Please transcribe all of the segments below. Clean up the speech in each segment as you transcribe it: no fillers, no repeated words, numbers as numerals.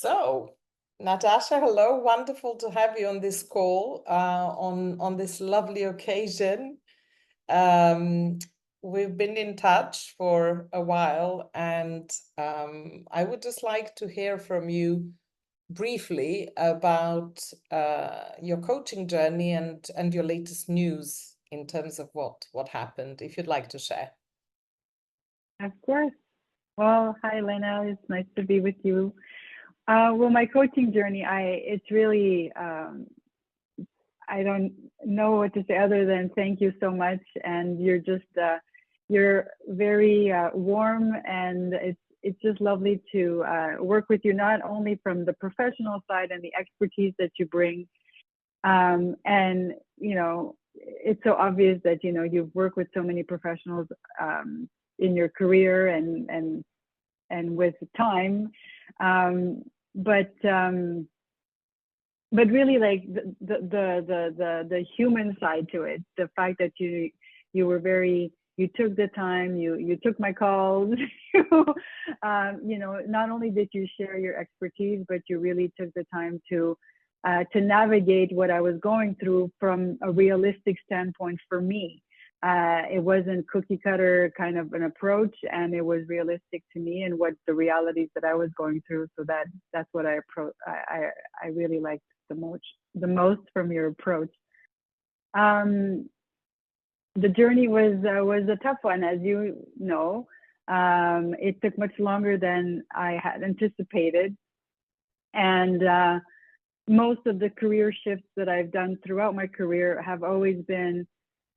So, Natasha, hello. Wonderful to have you on this call on this lovely occasion. Um, we've been in touch for a while, and I would just like to hear from you briefly about your coaching journey and your latest news in terms of what happened, if you'd like to share. Of course. Well, hi, Lena. It's nice to be with you. Well, my coaching journey, it's really, I don't know what to say other than thank you so much. And you're very warm, and it's just lovely to work with you, not only from the professional side and the expertise that you bring. And, it's so obvious that, you've worked with so many professionals in your career and with time. But really, like the human side to it, the fact that you took the time, you took my calls, not only did you share your expertise, but you really took the time to navigate what I was going through from a realistic standpoint for me. It wasn't cookie cutter kind of an approach, and it was realistic to me and what the realities that I was going through. So that's what I really liked the most from your approach. The journey was a tough one, as you know. It took much longer than I had anticipated, and most of the career shifts that I've done throughout my career have always been,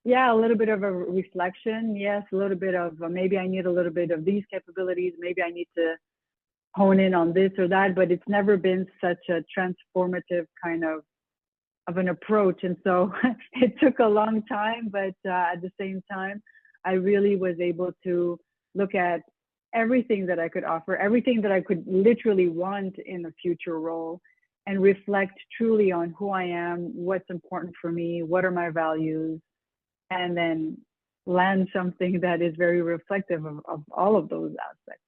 a little bit of a reflection. Yes, a little bit of maybe I need a little bit of these capabilities. Maybe I need to hone in on this or that, but it's never been such a transformative kind of an approach. And so it took a long time, but at the same time, I really was able to look at everything that I could offer, everything that I could literally want in a future role, and reflect truly on who I am, what's important for me, what are my values, and then land something that is very reflective of all of those aspects.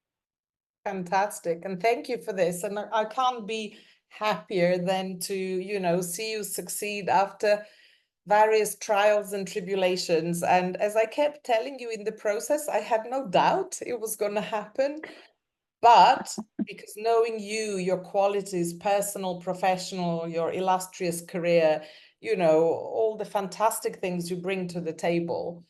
Fantastic. And thank you for this. And I can't be happier than to, see you succeed after various trials and tribulations. And as I kept telling you in the process, I had no doubt it was going to happen. But because knowing you, your qualities, personal, professional, your illustrious career, all the fantastic things you bring to the table.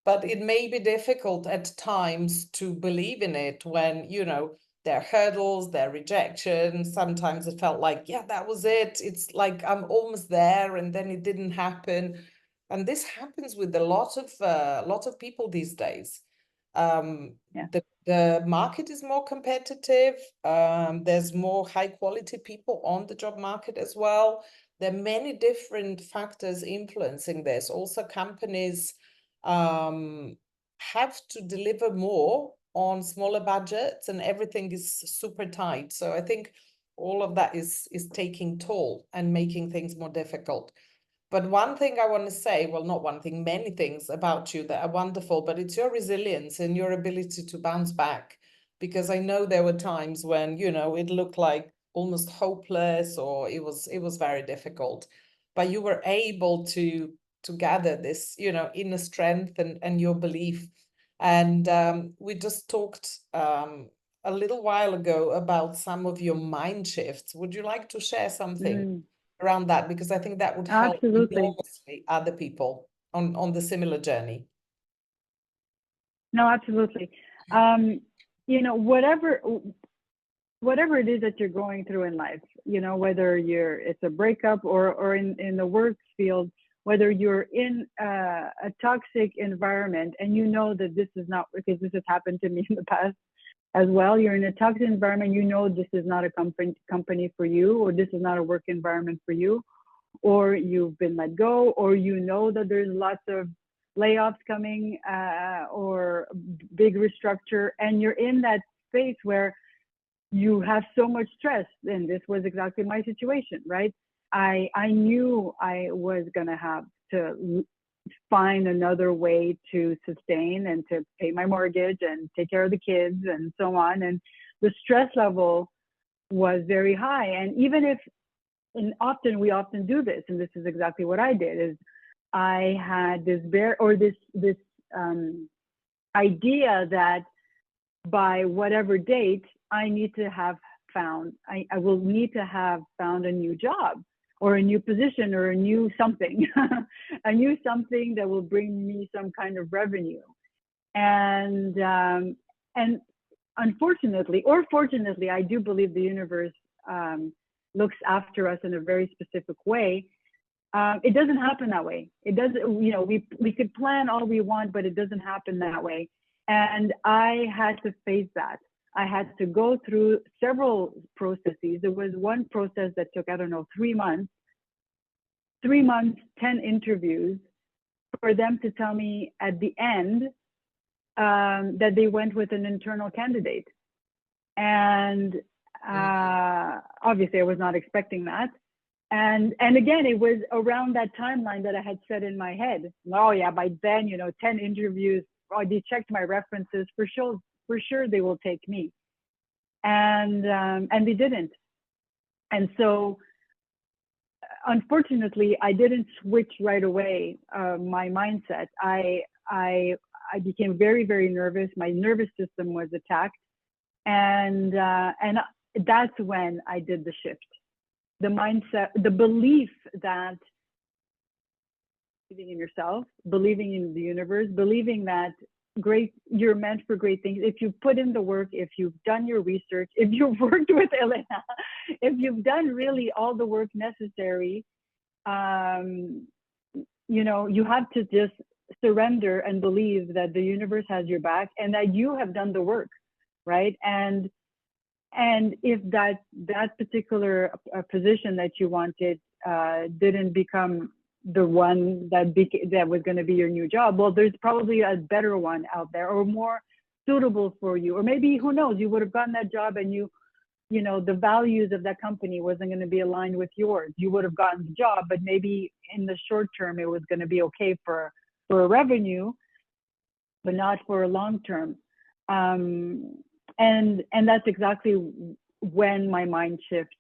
But it may be difficult at times to believe in it when, there are hurdles, there are rejections. Sometimes it felt like, yeah, that was it. It's like I'm almost there, and then it didn't happen. And this happens with a lot of people these days. The market is more competitive. There's more high quality people on the job market as well. There are many different factors influencing this. Also, companies have to deliver more on smaller budgets, and everything is super tight. So I think all of that is taking toll and making things more difficult. But one thing I want to say, well, not one thing, many things about you that are wonderful, but it's your resilience and your ability to bounce back. Because I know there were times when, it looked like almost hopeless, or it was very difficult. But you were able to gather this, inner strength and your belief. And we just talked a little while ago about some of your mind shifts. Would you like to share something around that? Because I think that would help enormously other people on the similar journey. No, absolutely. Whatever it is that you're going through in life, whether it's a breakup or in the work field, whether you're in a toxic environment, and that this is not, because this has happened to me in the past as well. You're in a toxic environment, this is not a company for you, or this is not a work environment for you, or you've been let go, or that there's lots of layoffs coming, or big restructure, and you're in that space where you have so much stress. And this was exactly my situation, right? I knew I was going to have to find another way to sustain and to pay my mortgage and take care of the kids and so on. And the stress level was very high. And even if, and we often do this, and this is exactly what I did, is I had this idea that by whatever date I need to have found, I will need to have found a new job or a new position or a new something, a new something that will bring me some kind of revenue. And unfortunately, or fortunately, I do believe the universe looks after us in a very specific way. It doesn't happen that way. It doesn't, you know, we could plan all we want, but it doesn't happen that way. And I had to face that. I had to go through several processes. There was one process that took, I don't know, 3 months, 10 interviews, for them to tell me at the end that they went with an internal candidate. And obviously I was not expecting that. And again, it was around that timeline that I had set in my head. Oh yeah, by then, you know, 10 interviews, oh, they checked my references, for sure they will take me. And they didn't. And so unfortunately, I didn't switch right away my mindset. I became very, very nervous. My nervous system was attacked. And that's when I did the shift. The mindset, the belief that believing in yourself, believing in the universe, believing that you're meant for great things. If you put in the work, if you've done your research, if you've worked with Elena, if you've done really all the work necessary, you know, you have to just surrender and believe that the universe has your back and that you have done the work, right? And if that particular position that you wanted didn't become the one that was going to be your new job, well, there's probably a better one out there or more suitable for you. Or maybe, who knows, you would have gotten that job and you know, the values of that company wasn't going to be aligned with yours. You would have gotten the job, but maybe in the short term, it was going to be okay for a revenue, but not for a long term. And that's exactly when my mind shift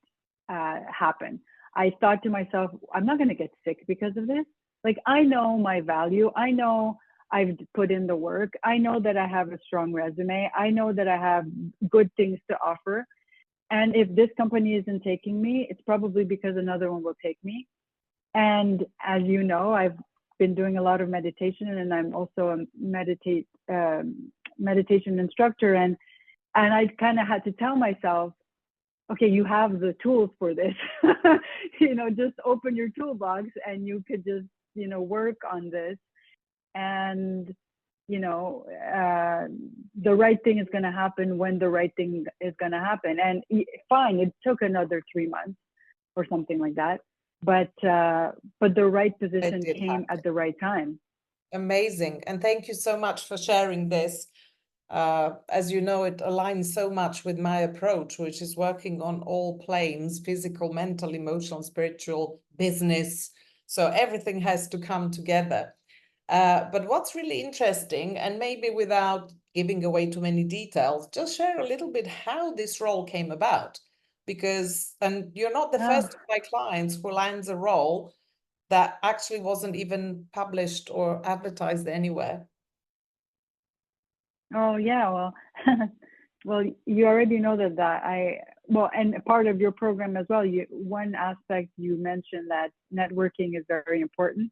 happened. I thought to myself, I'm not going to get sick because of this. Like, I know my value. I know I've put in the work. I know that I have a strong resume. I know that I have good things to offer. And if this company isn't taking me, it's probably because another one will take me. And as you know, I've been doing a lot of meditation, and I'm also a meditation instructor. And I kind of had to tell myself, okay, you have the tools for this. You know, just open your toolbox and you could just, you know, work on this. And, you know, the right thing is going to happen when the right thing is going to happen. And fine, it took another 3 months or something like that. But the right position came at the right time. Amazing. And thank you so much for sharing this. As you know, it aligns so much with my approach, which is working on all planes: physical, mental, emotional, spiritual, business. So everything has to come together. But what's really interesting, and maybe without giving away too many details, just share a little bit how this role came about. Because, and you're not the first of my clients who lands a role that actually wasn't even published or advertised anywhere. Oh yeah, well, well, you already know that well, and part of your program as well, one aspect you mentioned that networking is very important.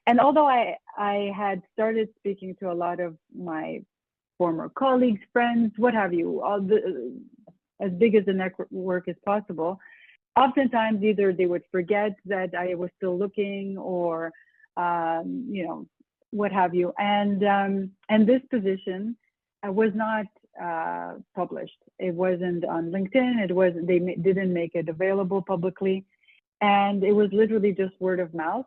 And although I had started speaking to a lot of my former colleagues, friends, what have you, as big as the network as possible, oftentimes either they would forget that I was still looking, or you know, what have you. And this position was not published. It wasn't on LinkedIn. They didn't make it available publicly, and it was literally just word of mouth.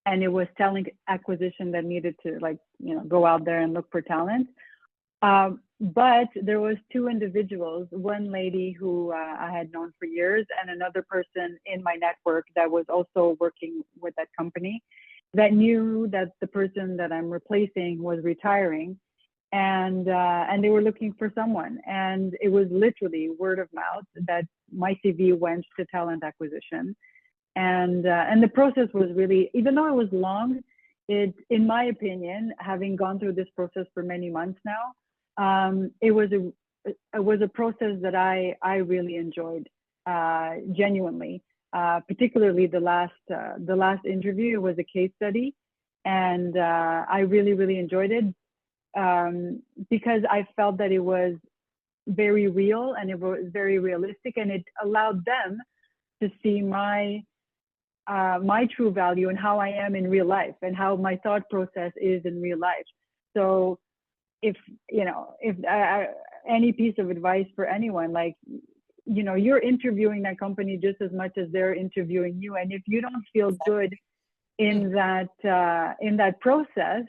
And it was talent acquisition that needed to, like, you know, go out there and look for talent. But there was 2 individuals, one lady who I had known for years, and another person in my network that was also working with that company, that knew that the person that I'm replacing was retiring. and they were looking for someone, and it was literally word of mouth that my CV went to talent acquisition, and the process was really, even though it was long, it, in my opinion, having gone through this process for many months now, it was a process that I really enjoyed, genuinely. Particularly the last interview, it was a case study, and I really enjoyed it, because I felt that it was very real and it was very realistic, and it allowed them to see my true value and how I am in real life and how my thought process is in real life. So if any piece of advice for anyone, like, you're interviewing that company just as much as they're interviewing you, and if you don't feel good in that process,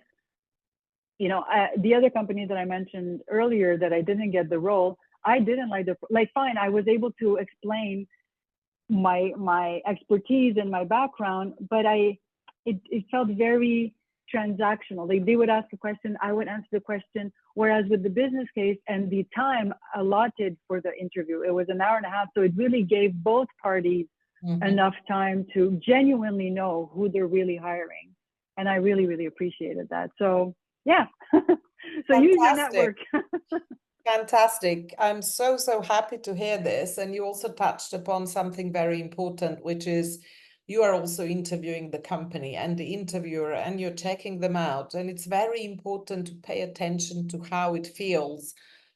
the other company that I mentioned earlier that I didn't get the role, I didn't like fine, I was able to explain my expertise and my background, but it felt very transactional. Like, they would ask a question, I would answer the question. Whereas with the business case and the time allotted for the interview, it was an hour and a half. So it really gave both parties enough time to genuinely know who they're really hiring. And I really appreciated that. So yeah. So use your network. Fantastic. I'm so happy to hear this. And you also touched upon something very important, which is you are also interviewing the company and the interviewer, and you're checking them out. And it's very important to pay attention to how it feels.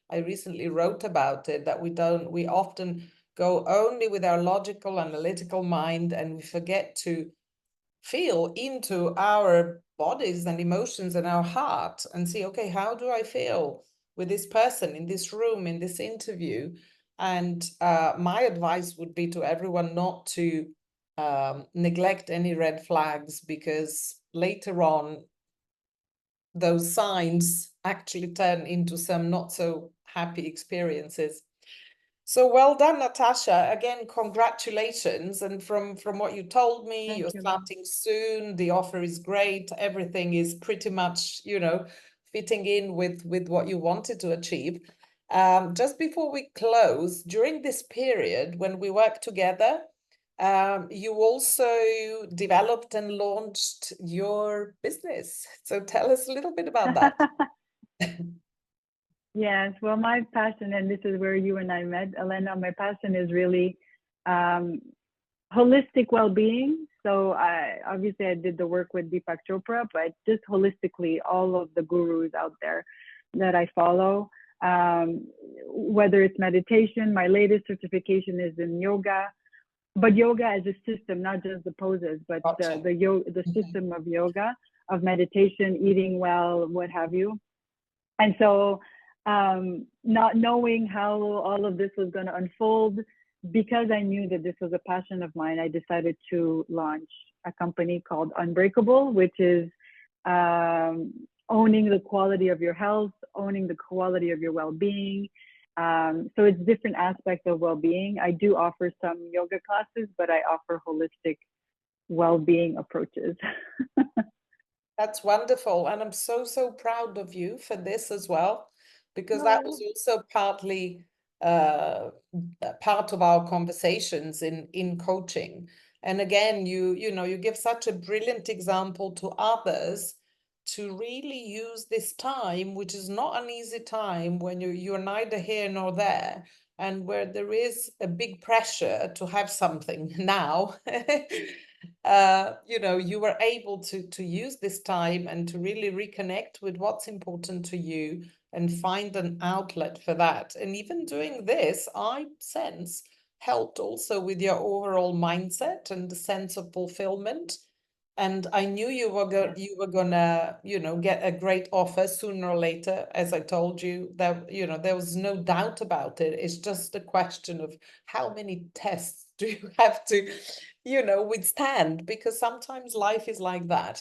I recently wrote about it, that we often go only with our logical, analytical mind, and we forget to feel into our bodies and emotions and our heart and see, okay, how do I feel with this person in this room, in this interview? And my advice would be to everyone not to neglect any red flags, because later on, those signs actually turn into some not so happy experiences. So well done, Natacha. Again, congratulations. And from what you told me, Thank you're you. starting soon. The offer is great. Everything is pretty much, fitting in with what you wanted to achieve. Just before we close, during this period when we work together, you also developed and launched your business. So tell us a little bit about that. Yes, well, my passion, and this is where you and I met, Elena, my passion is really holistic well-being. So obviously I did the work with Deepak Chopra, but just holistically, all of the gurus out there that I follow, whether it's meditation, my latest certification is in yoga, but yoga as a system, not just the poses, but Gotcha. the system of yoga, of meditation, eating well, what have you. And so not knowing how all of this was going to unfold, because I knew that this was a passion of mine, I decided to launch a company called Unbreakable, which is owning the quality of your health, owning the quality of your well-being. So it's different aspects of well-being. I do offer some yoga classes, but I offer holistic well-being approaches. That's wonderful. And I'm so proud of you for this as well, because that was also partly part of our conversations in coaching. And again, you give such a brilliant example to others to really use this time, which is not an easy time when you're neither here nor there, and where there is a big pressure to have something now. You were able to use this time and to really reconnect with what's important to you and find an outlet for that. And even doing this, I sense, helped also with your overall mindset and the sense of fulfillment. And I knew you were gonna, get a great offer sooner or later. As I told you, that there was no doubt about it. It's just a question of how many tests do you have to, withstand, because sometimes life is like that.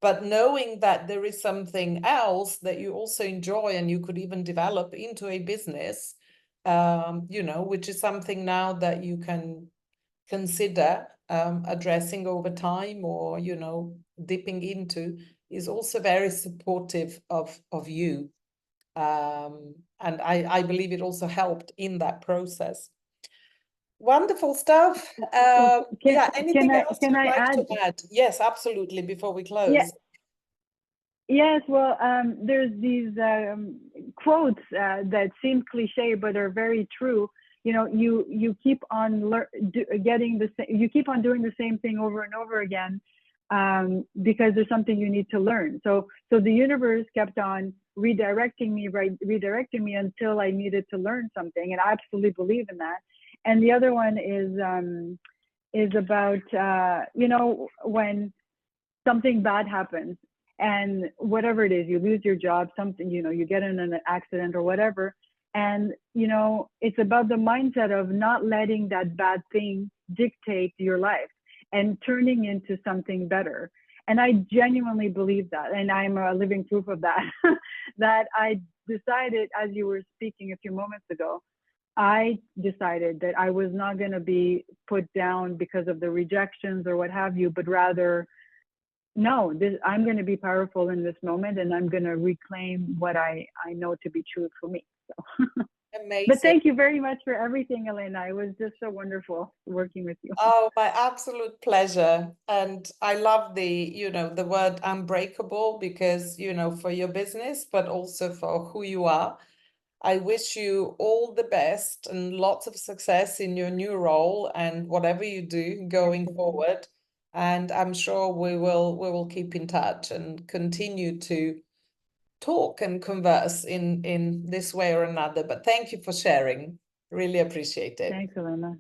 But knowing that there is something else that you also enjoy and you could even develop into a business, which is something now that you can consider addressing over time, or dipping into, is also very supportive of you. And I believe it also helped in that process. Wonderful stuff. Yeah, anything else Can you'd I like to add? add? Yes, absolutely, before we Yeah, close. yes. Well, there's these quotes that seem cliche but are very true. You know, you keep on you keep on doing the same thing over and over again, because there's something you need to learn. So the universe kept on redirecting me until I needed to learn something, and I absolutely believe in that. And the other one is about you know, when something bad happens, and whatever it is, you lose your job, something, you know, you get in an accident or whatever, and you know, it's about the mindset of not letting that bad thing dictate your life and turning into something better. And I genuinely believe that, and I'm a living proof of that. That I decided, as you were speaking a few moments ago, I decided that I was not going to be put down because of the rejections or what have you, but rather, no, I'm going to be powerful in this moment, and I'm going to reclaim what I know to be true for me. So, but Amazing. thank you very much for everything, Elena. It was just so wonderful working with you. Oh, my absolute pleasure. And I love the word unbreakable because, for your business, but also for who you are. I wish you all the best and lots of success in your new role and whatever you do going forward. And I'm sure we will keep in touch and continue to talk and converse in this way or another. But thank you for sharing. Really appreciate it. Thanks, Elena.